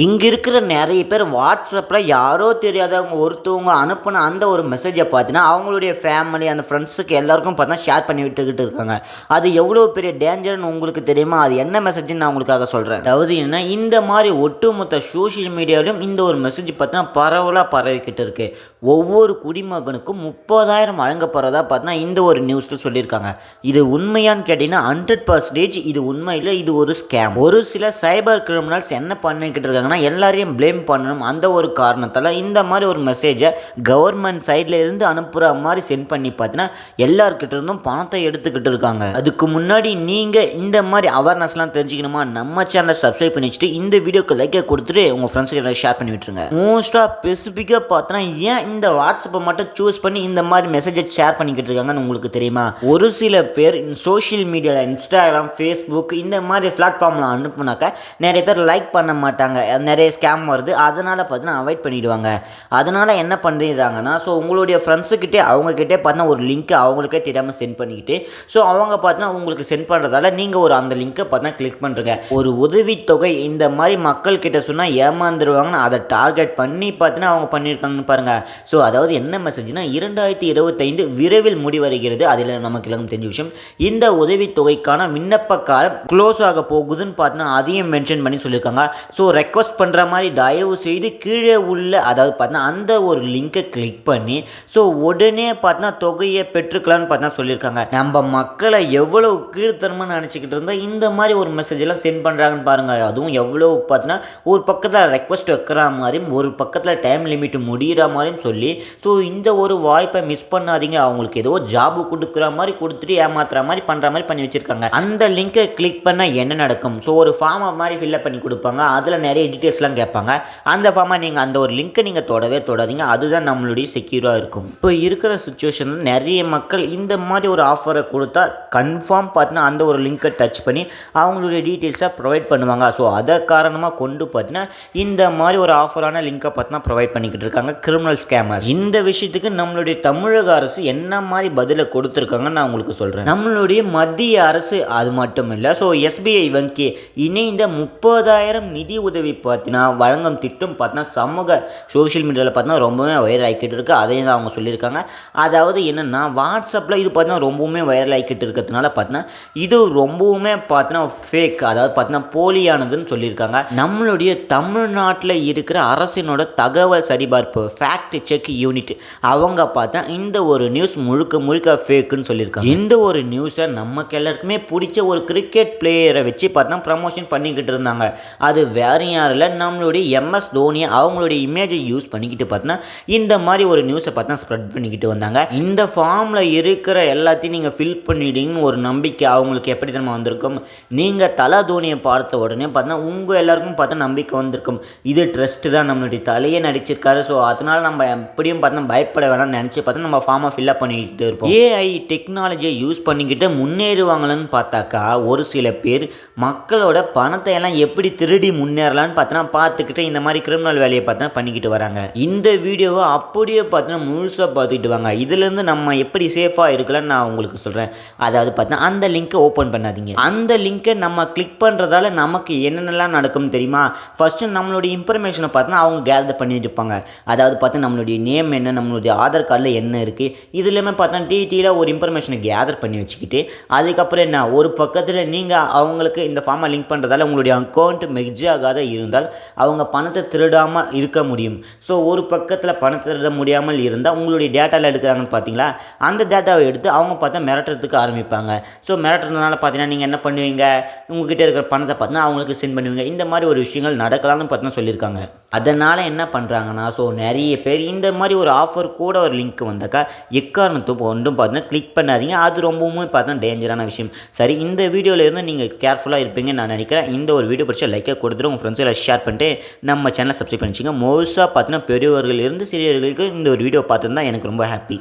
இங்க இருக்கிற நெறைய பேர் WhatsAppல யாரோ தெரியாதவங்க ஒருத்தவங்க அனுப்புன அந்த ஒரு மெசேஜ பார்த்தீங்கன்னா, அவங்களுடைய ஃபேமிலி அந்த ஃப்ரெண்ட்ஸுக்கு எல்லாருக்கும் பார்த்தீங்கன்னா, ஷேர் பண்ணி விட்டுக்கிட்டு இருக்காங்க. அது எவ்வளோ பெரிய டேஞ்சர்ன்னு உங்களுக்கு தெரியுமா? அது என்ன மெசேஜ்ன்னு நான் உங்களுக்காக சொல்றேன். அதாவது என்னன்னா, இந்த மாரி ஒட்டுமொத்த சோசியல் மீடியாவிலும் இந்த ஒரு மெசேஜ் பார்த்தீங்கன்னா, பரவலா பரவிக்கிட்டு இருக்கு. ஒவ்வொரு குடிமகனுக்கும் 30,000 வழங்கப்படுறதா பார்த்தீங்கன்னா, இந்த ஒரு நியூஸ்ல சொல்லியிருக்காங்க. இது உண்மையான்னு கேட்டீங்கன்னா, 100% இது உண்மை இல்ல. இது ஒரு ஸ்கேம். ஒரு சில சைபர் கிரிமினல்ஸ் என்ன பண்ணிக்கிட்டு இருக்காங்க எல்லாரையும் ப்ளேம் பண்ணணும். அந்த ஒரு காரணத்தால இந்த மாதிரி ஒரு மெசேஜை கவர்மெண்ட் சைட்ல இருந்து அனுப்புற மாதிரி சென்ட் பண்ணி பார்த்தீங்கன்னா எல்லார்கிட்ட இருந்தும் பணத்தை எடுத்துக்கிட்டு இருக்காங்க. அதுக்கு முன்னாடி நீங்க இந்த மாதிரி அவேர்னஸ்லாம் தெரிஞ்சுக்கணுமா? நம்ம சேனலை சப்ஸ்கிரைப் பண்ணி வச்சுட்டு இந்த வீடியோக்கு லைக்கை கொடுத்துட்டு உங்க ஃப்ரெண்ட்ஸுக்கு ஷேர் பண்ணி விட்டுருங்க. மோஸ்டா ஸ்பெசிஃபிக்காக பார்த்தோன்னா ஏன் இந்த வாட்ஸ்அப்பை மட்டும் சூஸ் பண்ணி இந்த மாதிரி மெசேஜை ஷேர் பண்ணிக்கிட்டு இருக்காங்கன்னு உங்களுக்கு தெரியுமா? ஒரு சில பேர் சோஷியல் மீடியாவில் இன்ஸ்டாகிராம், ஃபேஸ்புக் இந்த மாதிரி பிளாட்ஃபார்மில் அனுப்புனாக்கா நிறைய பேர் லைக் பண்ண மாட்டாங்க. நிறைய ஸ்கேம் வருது. அதனால் பார்த்தீங்கன்னா அவாய்ட் பண்ணிவிடுவாங்க. அதனால் என்ன பண்ணிடுறாங்கன்னா, ஸோ உங்களுடைய ஃப்ரெண்ட்ஸுக்கிட்டே அவங்கக்கிட்டே பார்த்தீங்கன்னா ஒரு லிங்க்கை அவங்களுக்கே தெரியாமல் சென்ட் பண்ணிக்கிட்டு ஸோ அவங்க பார்த்தீங்கன்னா உங்களுக்கு சென்ட் பண்ணுறதால நீங்கள் ஒரு அந்த லிங்க்கை பார்த்தீங்கன்னா கிளிக் பண்ணுறீங்க. ஒரு உதவித்தொகை இந்த மாதிரி மக்கள்கிட்ட சொன்னால் ஏமாந்துருவாங்கன்னு அதை டார்கெட் பண்ணி பார்த்தீங்கன்னா அவங்க பண்ணியிருக்காங்கன்னு பாருங்கள். ஸோ அதாவது என்ன மெசேஜ்னா 2025 விரைவில் முடிவடைகிறது. அதில் நமக்கு எல்லாம் தெரிஞ்ச விஷயம். இந்த உதவித்தொகைக்கான விண்ணப்ப காலம் க்ளோஸ் ஆக போகுதுன்னு பார்த்தீங்கன்னா அதையும் மென்ஷன் பண்ணி சொல்லியிருக்காங்க. ஸோ ரெக்வஸ்ட் பண்ணுற மாதிரி தயவு செய்து கீழே உள்ள அதாவது பார்த்தீங்கன்னா அந்த ஒரு லிங்கை கிளிக் பண்ணி ஸோ உடனே பார்த்தீங்கன்னா தொகையை பெற்றுக்கலான்னு பார்த்தீங்கன்னா சொல்லியிருக்காங்க. நம்ம மக்களை எவ்வளோ கீழ்த்தரமாக நினச்சிக்கிட்டு இருந்தால் இந்த மாதிரி ஒரு மெசேஜ் எல்லாம் சென்ட் பண்ணுறாங்கன்னு பாருங்கள். அதுவும் எவ்வளோ பார்த்தீங்கன்னா ஒரு பக்கத்தில் ரெக்வஸ்ட் வைக்கிற மாதிரியும் ஒரு பக்கத்தில் டைம் லிமிட் முடிகிற மாதிரியும் சொல்லி ஸோ இந்த ஒரு வாய்ப்பை மிஸ் பண்ணாதீங்க. அவங்களுக்கு ஏதோ ஜாபு கொடுக்குற மாதிரி கொடுத்துட்டு ஏமாத்துற மாதிரி பண்ணுற மாதிரி பண்ணி வச்சுருக்காங்க. அந்த லிங்கை கிளிக் பண்ணால் என்ன நடக்கும்? ஸோ ஒரு ஃபார்மை மாதிரி ஃபில்அப் பண்ணி கொடுப்பாங்க. அதில் நிறைய டீட்டெயில்ஸ்லாம் கேட்பாங்க. அந்த ஃபார்மை நீங்கள் அந்த ஒரு லிங்க்கை நீங்கள் தொடவே தொடாதீங்க. அதுதான் நம்மளுடைய செக்யூராக இருக்கும். இப்போ இருக்கிற சுச்சுவேஷனில் நிறைய மக்கள் இந்த மாதிரி ஒரு ஆஃபரை கொடுத்தா கன்ஃபார்ம் பார்த்தீங்கன்னா அந்த ஒரு லிங்க்கை டச் பண்ணி அவங்களுடைய டீட்டெயில்ஸை ப்ரொவைட் பண்ணுவாங்க. ஸோ அதை காரணமாக கொண்டு பார்த்தீங்கன்னா இந்த மாதிரி ஒரு ஆஃபரான லிங்க்கை பார்த்தீங்கன்னா ப்ரொவைட் பண்ணிக்கிட்டு இருக்காங்க கிரிமினல் ஸ்கேமர்ஸ். இந்த விஷயத்துக்கு நம்மளுடைய தமிழக அரசு என்ன மாதிரி பதிலை கொடுத்துருக்காங்கன்னு நான் உங்களுக்கு சொல்கிறேன். நம்மளுடைய மத்திய அரசு அது மட்டும் இல்லை, ஸோ SBI வங்கி இணைந்த 30,000 நிதி உதவி பார்த்தீங்கன்னா வழங்கும் திட்டம் பார்த்தீங்கன்னா சமூக சோஷியல் மீடியாவில் பார்த்தீங்கன்னா ரொம்பவே வைரல் ஆகிக்கிட்டு இருக்குது. அதையும் தான் அவங்க சொல்லியிருக்காங்க. அதாவது என்னென்னா வாட்ஸ்அப்பில் இது பார்த்தீங்கன்னா ரொம்பவுமே வைரல் ஆகிக்கிட்டு இருக்கிறதுனால பார்த்தீங்கன்னா இது ரொம்பவுமே பார்த்தீங்கன்னா ஃபேக், அதாவது பார்த்தீங்கன்னா போலியானதுன்னு சொல்லியிருக்காங்க. நம்மளுடைய தமிழ்நாட்டில் இருக்கிற அரசினோட தகவல் சரிபார்ப்பு ஃபேக்ட் செக் யூனிட் அவங்க பார்த்தா இந்த ஒரு நியூஸ் முழுக்க முழுக்க ஃபேக்குன்னு சொல்லியிருக்காங்க. இந்த ஒரு நியூஸை நமக்கு எல்லாருக்குமே பிடிச்ச ஒரு கிரிக்கெட் பிளேயரை வச்சு பார்த்தா ப்ரமோஷன் பண்ணிக்கிட்டு இருந்தாங்க. அது வேற யாரும் இல்லை, நம்மளுடைய MS தோனி அவங்களுடைய இமேஜை யூஸ் பண்ணிக்கிட்டு பார்த்தீங்கன்னா இந்த மாதிரி ஒரு நியூஸை பார்த்தா ஸ்ப்ரெட் பண்ணிக்கிட்டு வந்தாங்க. இந்த ஃபார்மில் இருக்கிற எல்லாத்தையும் நீங்கள் ஃபில் பண்ணிட்டீங்கன்னு ஒரு நம்பிக்கை அவங்களுக்கு எப்படி தெரியுமா வந்திருக்கும்? நீங்கள் தலை தோனியை பார்த்த உடனே பார்த்தீங்கன்னா உங்கள் எல்லாருக்கும் பார்த்தா நம்பிக்கை வந்திருக்கும். இது ட்ரஸ்ட்டு தான், நம்மளுடைய தலையே நடிச்சிருக்காரு. ஸோ அதனால் நம்ம எப்படியும் பார்த்தா பயப்பட வேணாம்னு நினச்சி பார்த்தா நம்ம ஃபார்மை ஃபில்அப் பண்ணிக்கிட்டு இருப்போம். AI டெக்னாலஜியை யூஸ் பண்ணிக்கிட்டு முன்னேறுவாங்களான்னு பார்த்தாக்கா ஒரு சில பேர் மக்களோட பணத்தை எல்லாம் எப்படி திருடி முன்னேறலான்னு பார்த்தோன்னா பார்த்துக்கிட்டு இந்த மாதிரி கிரிமினல் வேலையை பார்த்தா பண்ணிக்கிட்டு வராங்க. இந்த வீடியோவை அப்படியே பார்த்தீங்கன்னா முழுசாக பார்த்துக்கிட்டு வாங்க. இதுலேருந்து நம்ம எப்படி சேஃபாக இருக்கலாம்னு நான் உங்களுக்கு சொல்கிறேன். அதாவது பார்த்தீங்கன்னா அந்த லிங்க்கை ஓப்பன் பண்ணாதீங்க. அந்த லிங்க்கை நம்ம கிளிக் பண்ணுறதால நமக்கு என்னென்னலாம் நடக்கும் தெரியுமா? ஃபஸ்ட்டு நம்மளுடைய இன்ஃபர்மேஷனை பார்த்தீங்கன்னா அவங்க கேதர் பண்ணிட்டு இருப்பாங்க. அதாவது பார்த்தா நம்மளுடைய நேம் என்ன, நம்மளுடைய ஆதார் கார்டில் என்ன இருக்குது, இது எல்லாமே பார்த்தா டீட்டெயிலாக ஒரு இன்ஃபர்மேஷனை கேதர் பண்ணி வச்சுக்கிட்டு அதுக்கப்புறம் என்ன ஒரு பக்கத்தில் நீங்கள் அவங்களுக்கு இந்த ஃபார்மை லிங்க் பண்ணுறதால உங்களுடைய அக்கௌண்ட் மெர்ஜ் ஆகாத இருந்தால் அவங்க பணத்தை திருடாமல் இருக்க முடியும். ஸோ ஒரு பக்கத்தில் பணத்தை திருட முடியாமல் இருந்தால் உங்களுடைய டேட்டாவில் எடுக்கிறாங்கன்னு பார்த்தீங்களா, அந்த டேட்டாவை எடுத்து அவங்க பார்த்தா மிரட்டுறதுக்கு ஆரம்பிப்பாங்க. ஸோ மிரட்டுறதுனால பார்த்தீங்கன்னா நீங்கள் என்ன பண்ணுவீங்க? உங்ககிட்ட இருக்கிற பணத்தை பார்த்தீங்கன்னா அவங்களுக்கு சென்ட் பண்ணுவீங்க. இந்த மாதிரி ஒரு விஷயங்கள் நடக்கலாம்னு பார்த்தீங்கன்னா சொல்லியிருக்காங்க. அதனால் என்ன பண்ணுறாங்கன்னா ஸோ நிறைய பேர் இந்த மாதிரி ஒரு ஆஃபர் கூட ஒரு லிங்க் வந்தாக்கா எக்காரணத்தை ஒன்றும் பார்த்தீங்கன்னா கிளிக் பண்ணாதீங்க. அது ரொம்பவுமே பார்த்தா டேஞ்சரான விஷயம். சரி, இந்த வீடியோவில் இருந்து நீங்கள் கேர்ஃபுல்லாக இருப்பீங்கன்னு நான் நினைக்கிறேன். இந்த ஒரு வீடியோ பிடிச்சா லைக்கை கொடுத்துட்டு உங்கள் ஃப்ரெண்ட்ஸில் ஷேர் பண்ணிட்டு நம்ம சேனலை சப்ஸ்கிரைப் பண்ணிச்சிங்க. மோஸ்ட்டாக பார்த்தீங்கன்னா பெரியவர்கள் இருந்து சிறியவர்களுக்கு இந்த ஒரு வீடியோ பார்த்துருந்தா எனக்கு ரொம்ப ஹாப்பி.